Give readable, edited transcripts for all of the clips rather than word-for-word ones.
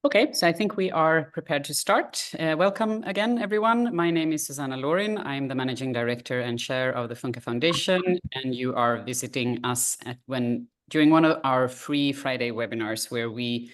Okay, so I think we are prepared to start. Welcome again, everyone. My name is Susanna Lorin. I'm the Managing Director and Chair of the Funka Foundation, and you are visiting us during one of our free Friday webinars where we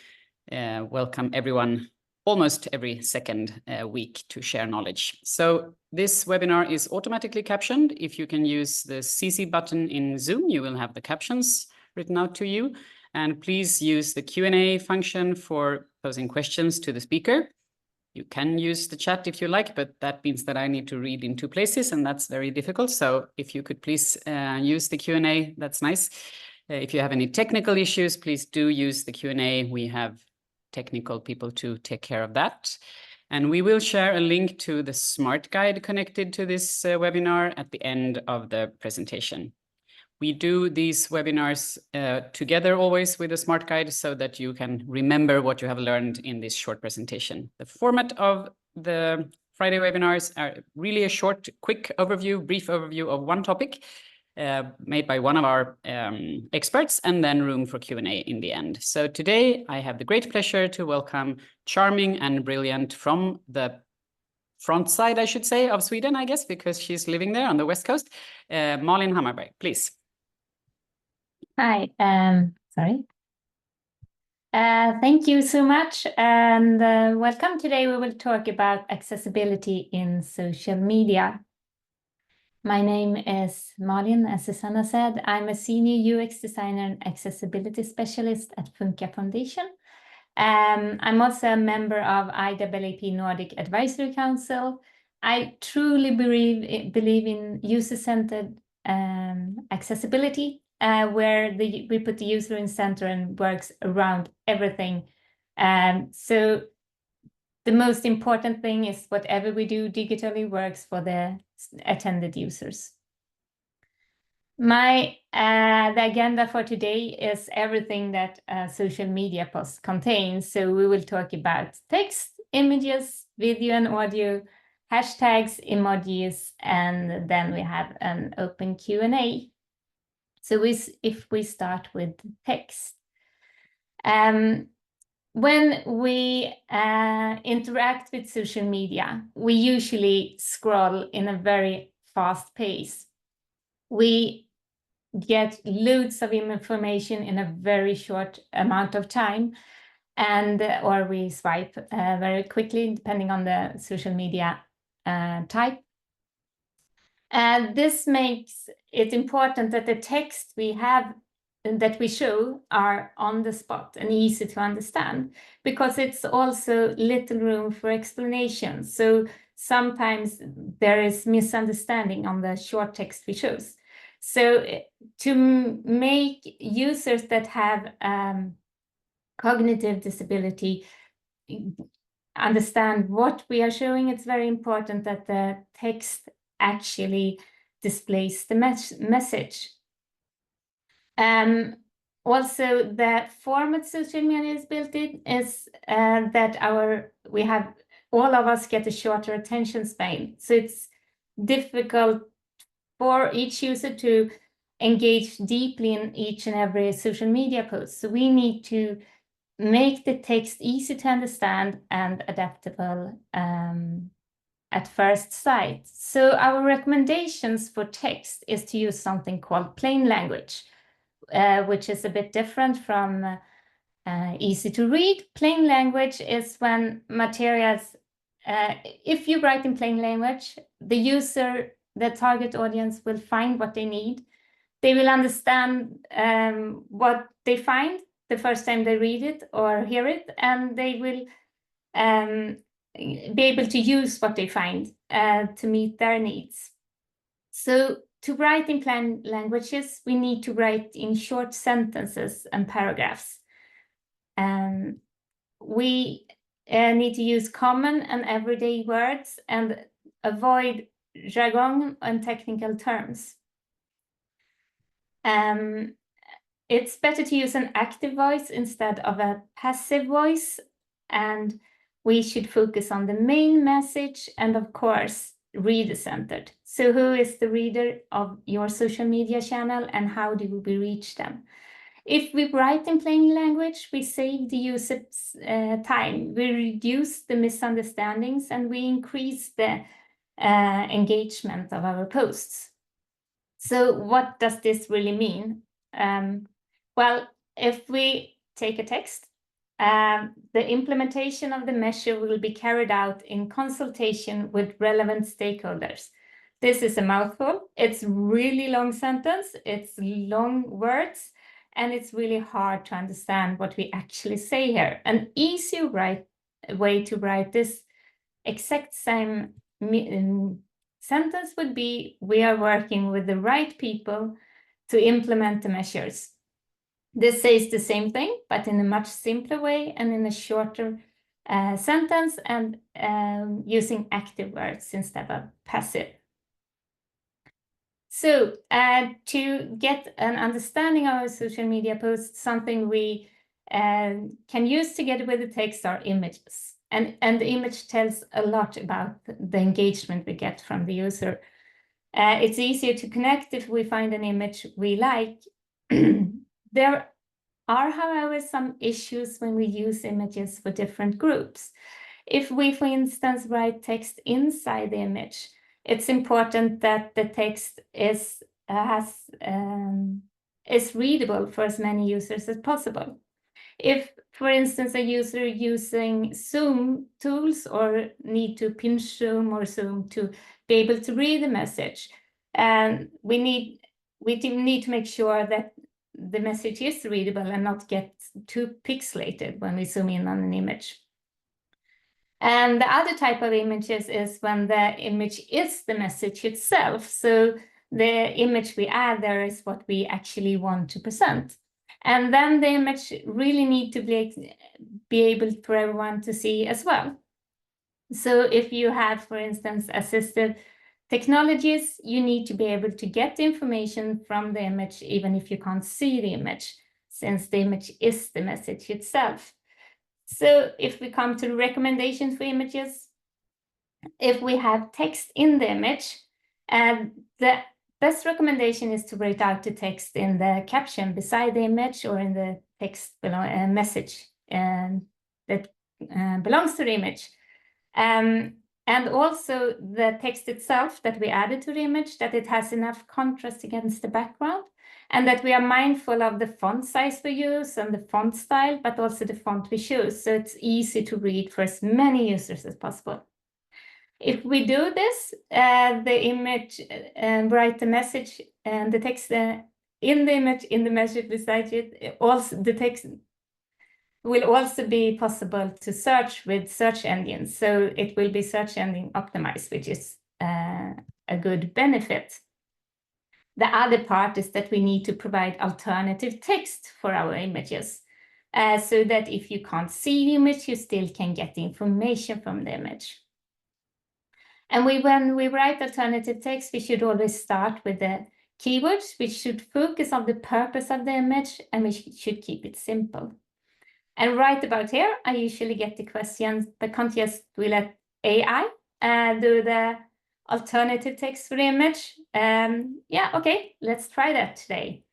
welcome everyone almost every second week to share knowledge. So this webinar is automatically captioned. If you can use the CC button in Zoom, you will have the captions written out to you. And please use the Q&A function for posing questions to the speaker. You can use the chat if you like, but that means that I need to read in two places, and that's very difficult. So if you could please use the Q&A, that's nice. If you have any technical issues, please do use the Q&A. We have technical people to take care of that. And we will share a link to the Smart Guide connected to this webinar at the end of the presentation. We do these webinars together always with a Smart Guide so that you can remember what you have learned in this short presentation. The format of the Friday webinars are really a short, quick overview, brief overview of one topic made by one of our experts, and then room for Q&A in the end. So today I have the great pleasure to welcome charming and brilliant from the front side, I should say, of Sweden, I guess, because she's living there on the West Coast, Malin Hammarberg, please. Hi, sorry. Thank you so much, and welcome. Today we will talk about accessibility in social media. My name is Malin, as Susanna said. I'm a senior UX designer and accessibility specialist at Funka Foundation. I'm also a member of IAAP Nordic Advisory Council. I truly believe in user-centered accessibility, where we put the user in center and works around everything. So the most important thing is whatever we do digitally works for the attended users. The agenda for today is everything that a social media post contains. So we will talk about text, images, video and audio, hashtags, emojis, and then we have an open Q&A. So if we start with text. When we interact with social media, we usually scroll in a very fast pace. We get loads of information in a very short amount of time, or we swipe very quickly, depending on the social media type. And this makes it important that the text we have that we show are on the spot and easy to understand, because it's also little room for explanation. So sometimes there is misunderstanding on the short text we show. So to make users that have cognitive disability understand what we are showing, it's very important that the text actually displays the message. Also, the format social media is built in is that all of us get a shorter attention span. So it's difficult for each user to engage deeply in each and every social media post. So we need to make the text easy to understand and adaptable at first sight. So our recommendations for text is to use something called plain language, which is a bit different from easy to read. Plain language is when materials, if you write in plain language, the user, the target audience will find what they need. They will understand what they find the first time they read it or hear it, and they will be able to use what they find to meet their needs. So to write in plain languages, we need to write in short sentences and paragraphs. We need to use common and everyday words and avoid jargon and technical terms. It's better to use an active voice instead of a passive voice, and we should focus on the main message and, of course, reader-centered. So who is the reader of your social media channel and how do we reach them? If we write in plain language, we save the user's time, we reduce the misunderstandings, and we increase the engagement of our posts. So what does this really mean? Well, if we take a text, the implementation of the measure will be carried out in consultation with relevant stakeholders. This is a mouthful. It's really long sentence, it's long words, and it's really hard to understand what we actually say here. An easy way to write this exact same sentence would be, we are working with the right people to implement the measures. This says the same thing, but in a much simpler way and in a shorter sentence, and using active words instead of passive. So to get an understanding of our social media posts, something we can use together with the text are images. And the image tells a lot about the engagement we get from the user. It's easier to connect if we find an image we like. There are, however, some issues when we use images for different groups. If we, for instance, write text inside the image, it's important that the text is readable for as many users as possible. If, for instance, a user using Zoom tools or need to pinch Zoom or Zoom to be able to read the message, and we need to make sure that the message is readable and not get too pixelated when we zoom in on an image. And the other type of images is when the image is the message itself. So the image we add there is what we actually want to present. And then the image really need to be able for everyone to see as well. So if you have, for instance, assistive technologies, you need to be able to get the information from the image even if you can't see the image, since the image is the message itself. So if we come to the recommendations for images, if we have text in the image, the best recommendation is to write out the text in the caption beside the image or in the text below a message that belongs to the image. And also the text itself that we added to the image, that it has enough contrast against the background, and that we are mindful of the font size we use and the font style, but also the font we choose, so it's easy to read for as many users as possible. If we do this, the image, write the message and the text in the image, in the message beside it, also the text will also be possible to search with search engines. So it will be search engine optimized, which is a good benefit. The other part is that we need to provide alternative text for our images, so that if you can't see the image, you still can get the information from the image. And when we write alternative text, we should always start with the keywords. We should focus on the purpose of the image, and we should keep it simple. And right about here, I usually get the questions, but can't just we let AI do the alternative text for the image? Yeah, okay, let's try that today.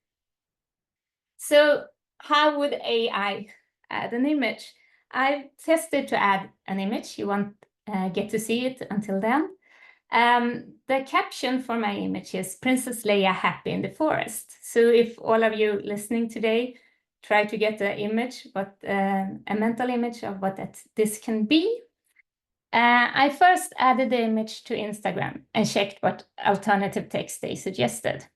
So how would AI add an image? I've tested to add an image. You won't get to see it until then. The caption for my image is Princess Leia happy in the forest. So if all of you listening today try to get the image, a mental image of what this can be, I first added the image to Instagram and checked what alternative text they suggested.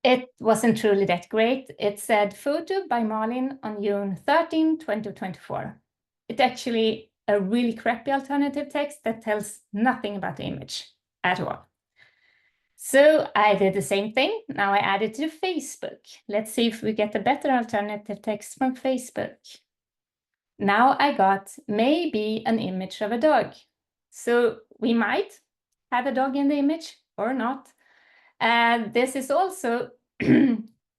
It wasn't truly that great. It said photo by Malin on June 13, 2024. It's actually a really crappy alternative text that tells nothing about the image at all. So I did the same thing. Now I added to Facebook. Let's see if we get a better alternative text from Facebook. Now I got maybe an image of a dog. So we might have a dog in the image or not. And this is also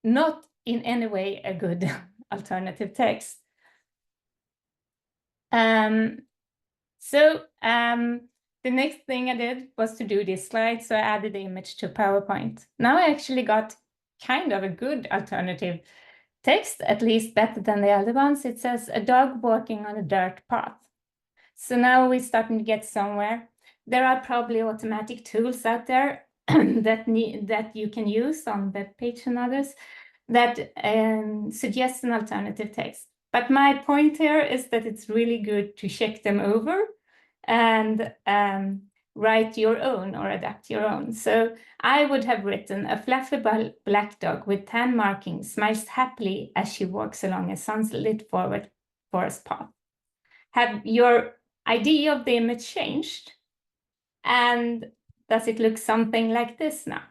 not in any way a good alternative text. The next thing I did was to do this slide. So I added the image to PowerPoint. Now I actually got kind of a good alternative text, at least better than the other ones. It says a dog walking on a dirt path. So now we're starting to get somewhere. There are probably automatic tools out there that you can use on web page and others that suggest an alternative text. But my point here is that it's really good to check them over and write your own or adapt your own. So I would have written a fluffy black dog with tan markings smiles happily as she walks along a sunlit forest path. Have your idea of the image changed? And does it look something like this now?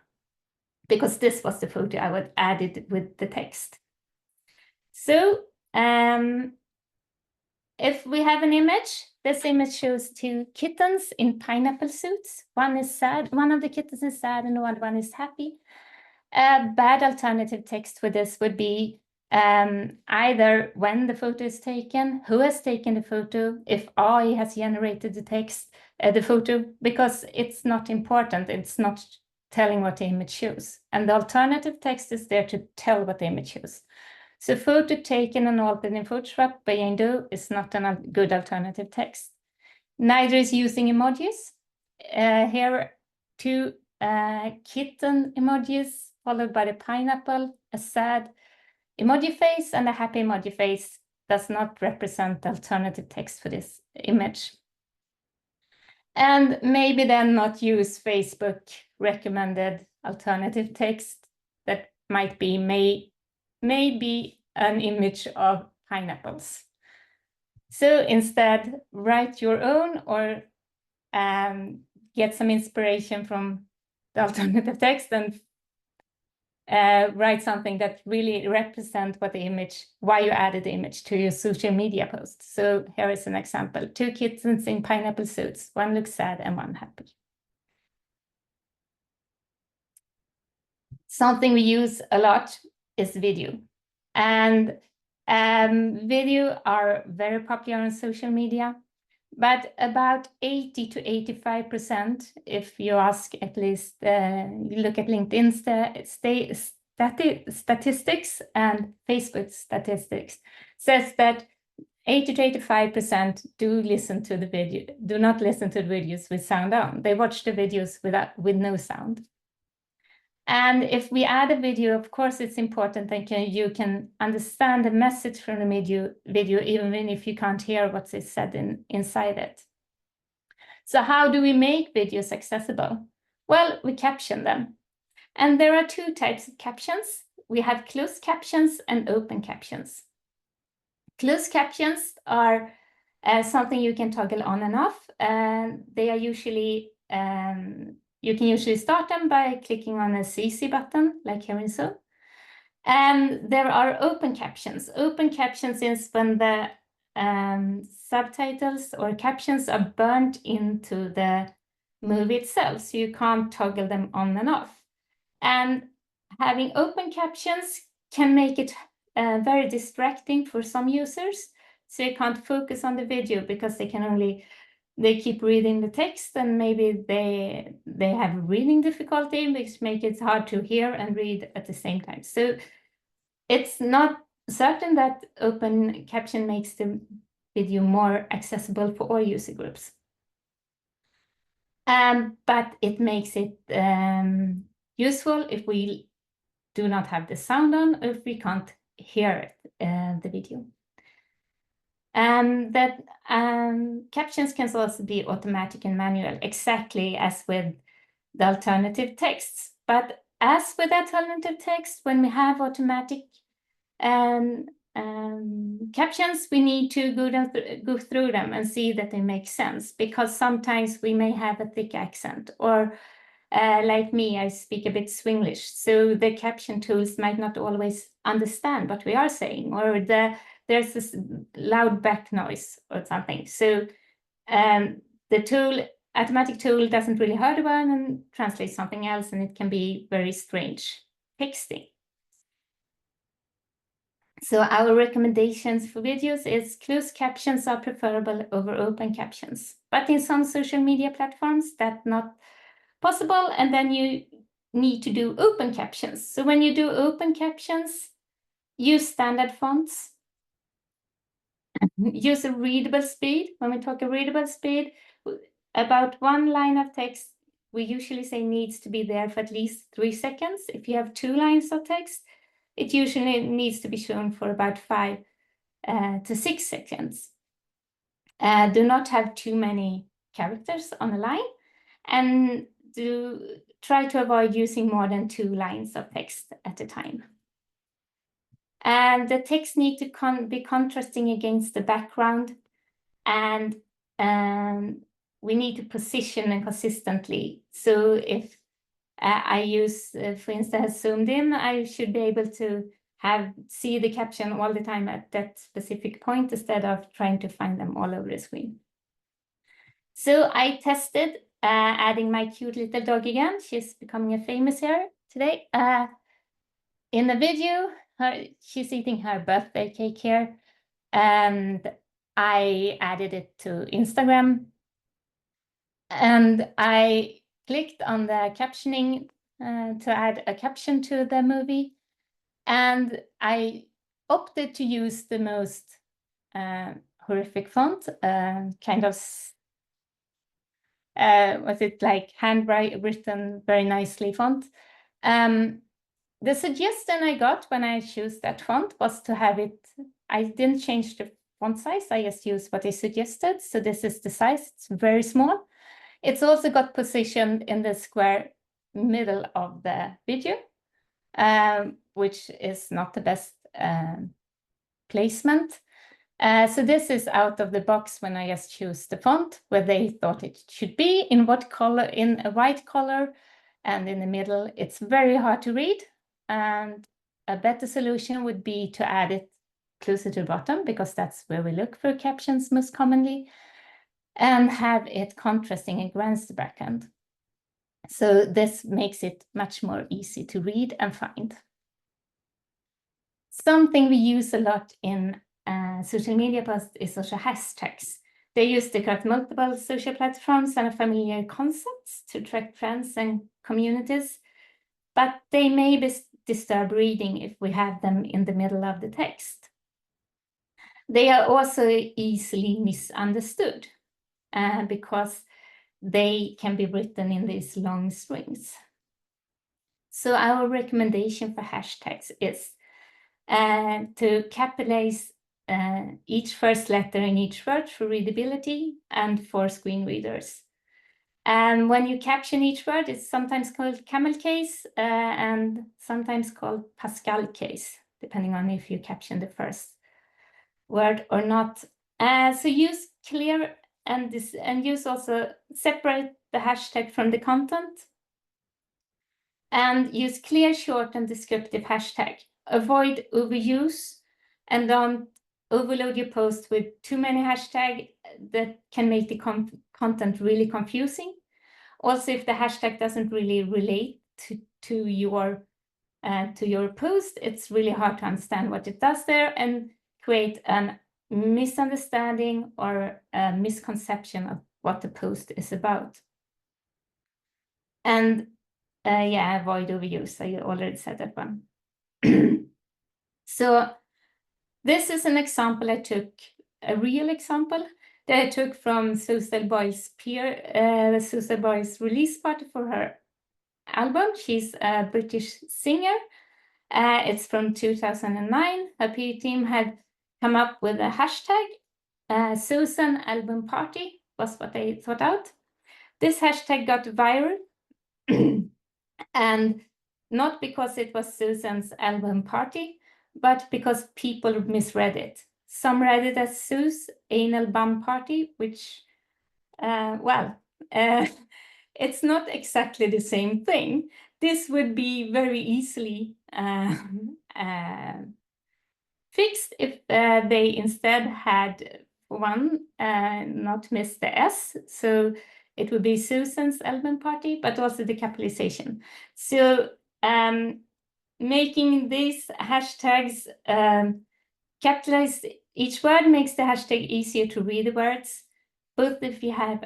Because this was the photo I would add it with the text. So if we have an image, this image shows 2 kittens in pineapple suits. One is sad, one of the kittens is sad and the other one is happy. A bad alternative text for this would be either when the photo is taken, who has taken the photo, if AI has generated the text, the photo, because it's not important. It's not telling what the image shows. And the alternative text is there to tell what the image shows. So photo taken and altered in Photoshop by Jane Doe is not a good alternative text. Neither is using emojis. Here are 2 kitten emojis followed by the pineapple, a sad emoji face and a happy emoji face does not represent the alternative text for this image. And maybe then not use Facebook recommended alternative text that might be maybe an image of pineapples. So instead, write your own or get some inspiration from the alternative text and write something that really represents what the image, why you added the image to your social media post. So here is an example: 2 kittens in pineapple suits. One looks sad and one happy. Something we use a lot is video. And video are very popular on social media, but about 80 to 85%, if you ask at least, you look at LinkedIn statistics and Facebook statistics, says that 80 to 85% do not listen to the videos with sound on. They watch the videos with no sound. And if we add a video, of course, it's important that you can understand the message from the video, even if you can't hear what's said inside it. So how do we make videos accessible? Well, we caption them. And there are 2 types of captions. We have closed captions and open captions. Closed captions are something you can toggle on and off. They are usually you can usually start them by clicking on a CC button, like here in Zoom. And there are open captions. Open captions is when the subtitles or captions are burnt into the movie itself, so you can't toggle them on and off. And having open captions can make it very distracting for some users, so you can't focus on the video because they keep reading the text and maybe they have reading difficulty, which makes it hard to hear and read at the same time. So it's not certain that open caption makes the video more accessible for all user groups. But it makes it useful if we do not have the sound on or if we can't hear the video. That captions can also be automatic and manual, exactly as with the alternative texts. But as with alternative text, when we have automatic captions, we need to go through them and see that they make sense, because sometimes we may have a thick accent, or like me, I speak a bit Swinglish, so the caption tools might not always understand what we are saying, or there's this loud back noise or something. So the automatic tool doesn't really hear the word and translates something else, and it can be very strange texting. So our recommendations for videos is closed captions are preferable over open captions. But in some social media platforms, that's not possible, and then you need to do open captions. So when you do open captions, use standard fonts. Use a readable speed. When we talk a readable speed, about one line of text, we usually say needs to be there for at least 3 seconds. If you have 2 lines of text, it usually needs to be shown for about 5 to 6 seconds. Do not have too many characters on a line, and try to avoid using more than 2 lines of text at a time. And the text need to be contrasting against the background, and we need to position it consistently. So if I use, for instance, zoomed in, I should be able to see the caption all the time at that specific point instead of trying to find them all over the screen. So I tested adding my cute little dog again. She's becoming a famous here today. In the video, she's eating her birthday cake here, and I added it to Instagram. And I clicked on the captioning to add a caption to the movie. And I opted to use the most horrific font, kind of, was it like handwritten very nicely font. The suggestion I got when I chose that font was to have it, I didn't change the font size, I just used what they suggested. So this is the size, it's very small. It's also got positioned in the square middle of the video, which is not the best placement. So this is out of the box when I just choose the font where they thought it should be, in what color, in a white color, and in the middle. It's very hard to read, and a better solution would be to add it closer to the bottom, because that's where we look for captions most commonly, and have it contrasting against the background. So this makes it much more easy to read and find. Something we use a lot in social media posts is social hashtags. They use to cut multiple social platforms and familiar concepts to track trends and communities, but they may disturb reading if we have them in the middle of the text. They are also easily misunderstood because they can be written in these long strings. So our recommendation for hashtags is to capitalize each first letter in each word for readability and for screen readers. And when you caption each word, it's sometimes called camel case and sometimes called Pascal case, depending on if you caption the first word or not. So use clear and use also separate the hashtag from the content, and use clear, short, and descriptive hashtag. Avoid overuse, and don't overload your post with too many hashtags that can make the content really confusing. Also, if the hashtag doesn't really relate to your post, it's really hard to understand what it does there and create a misunderstanding or a misconception of what the post is about. And yeah, avoid overuse. I already said that one. So this is an example I took, a real example that I took from Susan Boyle's Susan Boyle's release party for her album. She's a British singer. It's from 2009. Her PR team had come up with a hashtag. Susan Album Party was what they thought out. This hashtag got viral, and not because it was Susan's album party, but because people misread it. Some read it as Sue's anal bum party, which, it's not exactly the same thing. This would be very easily fixed if they instead had one, not miss the S. So it would be Susan's album party, but also the capitalization. So making these hashtags capitalize each word makes the hashtag easier to read the words, both if you have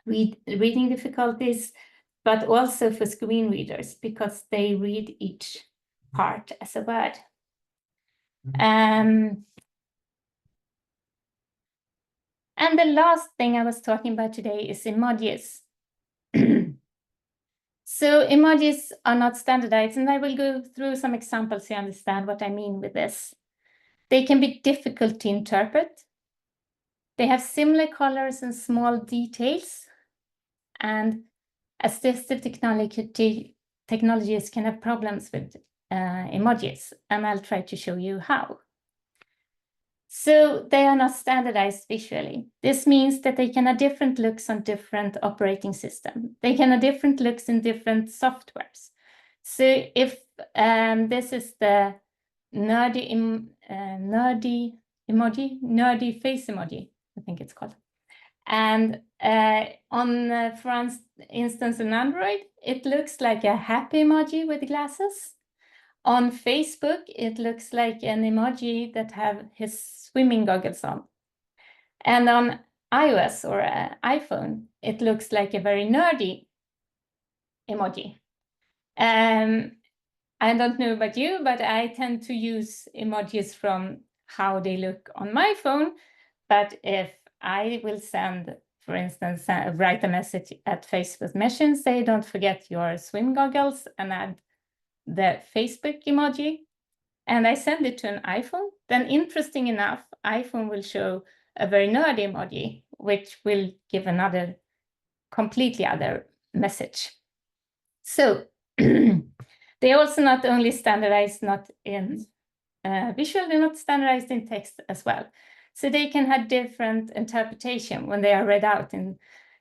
reading difficulties, but also for screen readers because they read each part as a word. And the last thing I was talking about today is emojis. So emojis are not standardized, and I will go through some examples to understand what I mean with this. They can be difficult to interpret. They have similar colors and small details, and assistive technologies can have problems with emojis, and I'll try to show you how. So they are not standardized visually. This means that they can have different looks on different operating systems. They can have different looks in different softwares. So if this is the nerdy face emoji, I think it's called. And for instance, on Android, it looks like a happy emoji with glasses. On Facebook, it looks like an emoji that have his swimming goggles on. And on iOS or iPhone, it looks like a very nerdy emoji. I don't know about you, but I tend to use emojis from how they look on my phone. But if I will send, for instance, write a message at Facebook Messenger, say, don't forget your swim goggles, and add the Facebook emoji, and I send it to an iPhone, then interesting enough, iPhone will show a very nerdy emoji, which will give another completely other message. So they also not only standardized not in visual, they're not standardized in text as well. So they can have different interpretation when they are read out in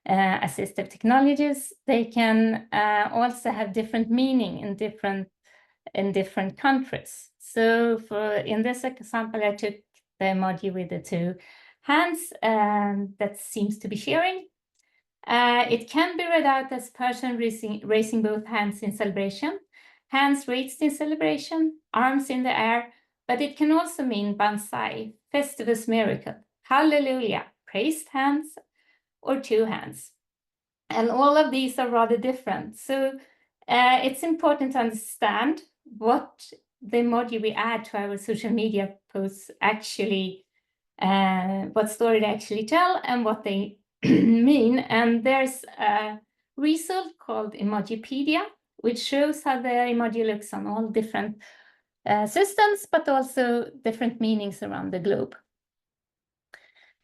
assistive technologies. They can also have different meaning in different countries. So in this example, I took the emoji with the two hands that seems to be sharing. It can be read out as person raising both hands in celebration, hands raised in celebration, arms in the air, but it can also mean Banzai, Festivus miracle, hallelujah, praised hands, or two hands. And all of these are rather different. So it's important to understand what the emoji we add to our social media posts actually, what story they actually tell and what they mean. And there's a result called Emojipedia, which shows how the emoji looks on all different systems, but also different meanings around the globe.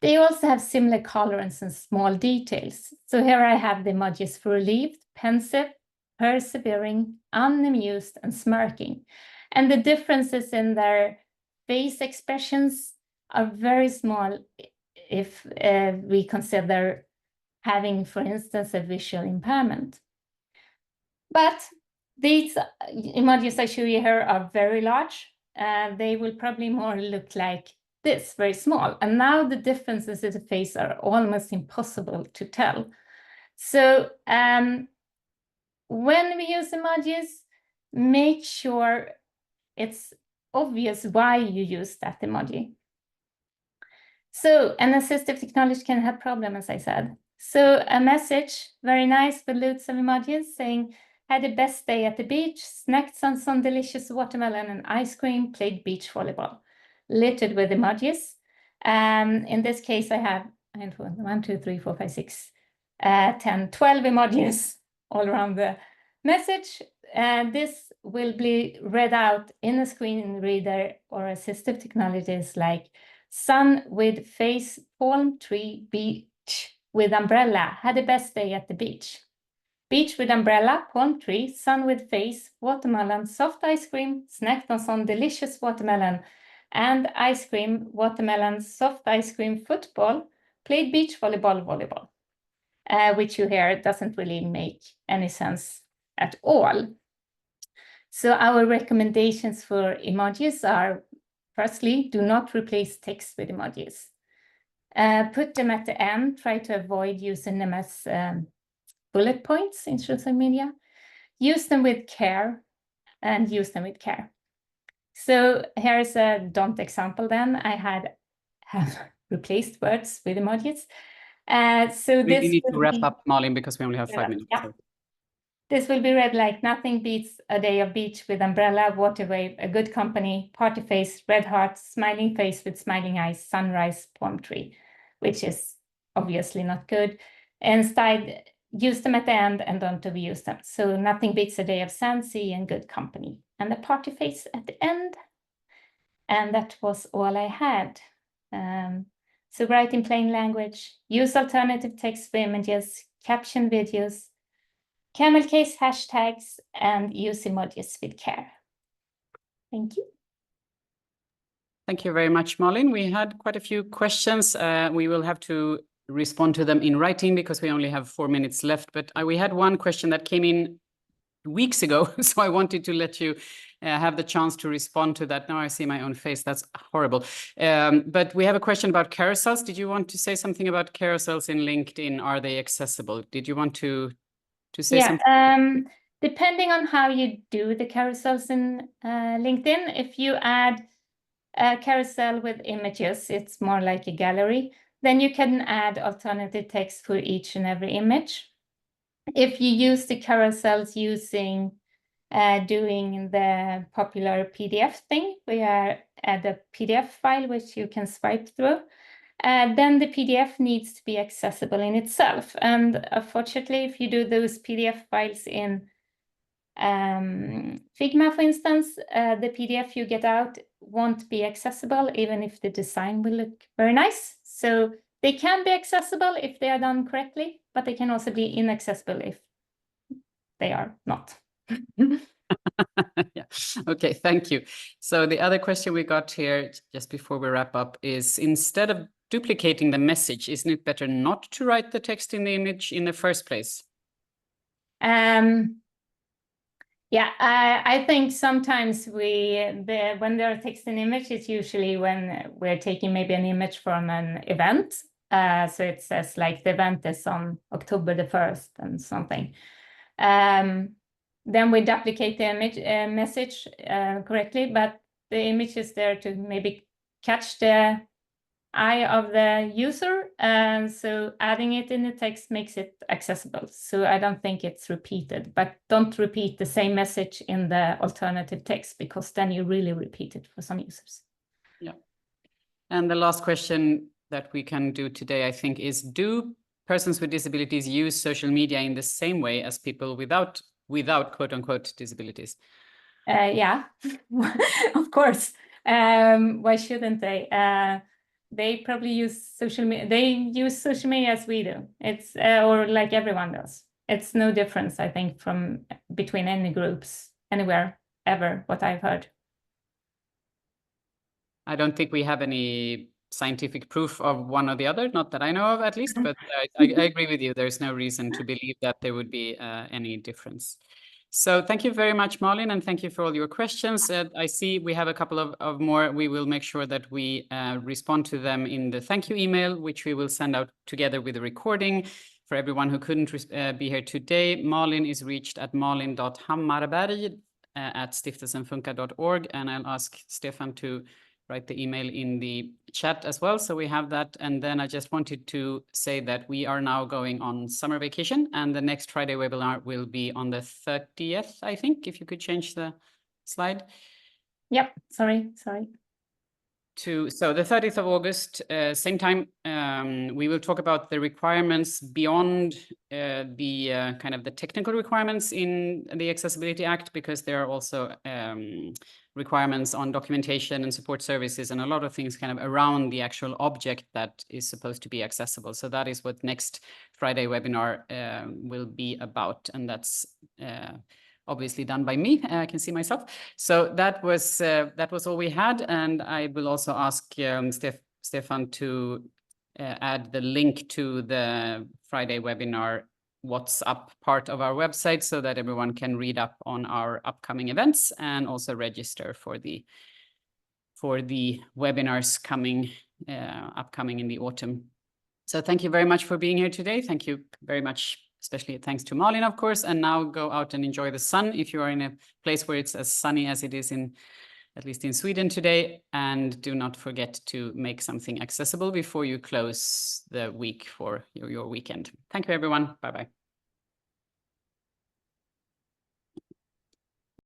They also have similar colorants and small details. So here I have the emojis for relieved, pensive, persevering, unamused, and smirking. And the differences in their face expressions are very small if we consider having, for instance, a visual impairment. But these emojis I show you here are very large. They will probably more look like this, very small. And now the differences in the face are almost impossible to tell. So when we use emojis, make sure it's obvious why you use that emoji. So an assistive technology can have problems, as I said. So a message, very nice, with loads of emojis saying, had the best day at the beach, snacked on some delicious watermelon and ice cream, played beach volleyball, littered with emojis. In this case, I have 1, 2, 3, 4, 5, 6, 10, 12 emojis all around the message. This will be read out in a screen reader or assistive technologies like sun with face, palm tree, beach with umbrella, had the best day at the beach. Beach with umbrella, palm tree, sun with face, watermelon, soft ice cream, snacked on some delicious watermelon, and ice cream, watermelon, soft ice cream, football, played beach volleyball, which you hear doesn't really make any sense at all. So our recommendations for emojis are, firstly, do not replace text with emojis. Put them at the end, try to avoid using them as bullet points in social media. Use them with care and use them with care. So here's a don't example then. I have replaced words with emojis. So we need to wrap up, Malin, because we only have 5 minutes. Yeah. So. This will be read like nothing beats a day of beach with umbrella, water wave, a good company, party face, red heart, smiling face with smiling eyes, sunrise, palm tree, which is obviously not good. Instead, use them at the end and don't overuse them. So nothing beats a day of sand, sea, and good company. And the party face at the end. And that was all I had. So write in plain language, use alternative text for images, caption videos, camel case hashtags, and use emojis with care. Thank you. Thank you very much, Malin. We had quite a few questions. We will have to respond to them in writing because we only have 4 minutes left. But we had one question that came in weeks ago, so I wanted to let you have the chance to respond to that. Now I see my own face. That's horrible. But we have a question about carousels. Did you want to say something about carousels in LinkedIn? Are they accessible? Did you want to say something? Depending on how you do the carousels in LinkedIn, if you add a carousel with images, it's more like a gallery, then you can add alternative text for each and every image. If you use the carousels using doing the popular PDF thing, we add a PDF file which you can swipe through. Then the PDF needs to be accessible in itself. And unfortunately, if you do those PDF files in Figma, for instance, the PDF you get out won't be accessible, even if the design will look very nice. So they can be accessible if they are done correctly, but they can also be inaccessible if they are not. Yeah. Okay, thank you. So the other question we got here just before we wrap up is, instead of duplicating the message, isn't it better not to write the text in the image in the first place? Yeah, I think sometimes when there are text and image, it's usually when we're taking maybe an image from an event. So it says like the event is on October the 1st and something. Then we duplicate the image message correctly, but the image is there to maybe catch the eye of the user, and so adding it in the text makes it accessible. So I don't think it's repeated, but don't repeat the same message in the alternative text, because then you really repeat it for some users. Yeah. And the last question that we can do today, I think, is, do persons with disabilities use social media in the same way as people without quote unquote disabilities? Yeah, of course. Why shouldn't they? They probably use social media. They use social media as we do. It's or like everyone does. It's no difference, I think, from between any groups anywhere ever. What I've heard. I don't think we have any scientific proof of one or the other, not that I know of, at least. But I agree with you. There's no reason to believe that there would be any difference. So thank you very much, Malin, and thank you for all your questions. I see we have a couple of more. We will make sure that we respond to them in the thank you email, which we will send out together with the recording. For everyone who couldn't be here today, Malin is reached at malin.hammarberg@stiftelsenfunka.org, and I'll ask Stefan to write the email in the chat as well, so we have that. And then I just wanted to say that we are now going on summer vacation, and the next Friday webinar will be on the 30th, I think, if you could change the slide. Yep, sorry. So the 30th of August, same time, we will talk about the requirements beyond the kind of the technical requirements in the Accessibility Act, because there are also requirements on documentation and support services and a lot of things kind of around the actual object that is supposed to be accessible. So that is what next Friday webinar will be about, and that's obviously done by me. I can see myself. So that was all we had, and I will also ask Stefan to add the link to the Friday webinar WhatsApp part of our website, so that everyone can read up on our upcoming events and also register for the webinars upcoming in the autumn. So thank you very much for being here today. Thank you very much. Especially thanks to Malin, of course, and now go out and enjoy the sun if you are in a place where it's as sunny as it is at least in Sweden today. And do not forget to make something accessible before you close the week for your weekend. Thank you, everyone. Bye-bye.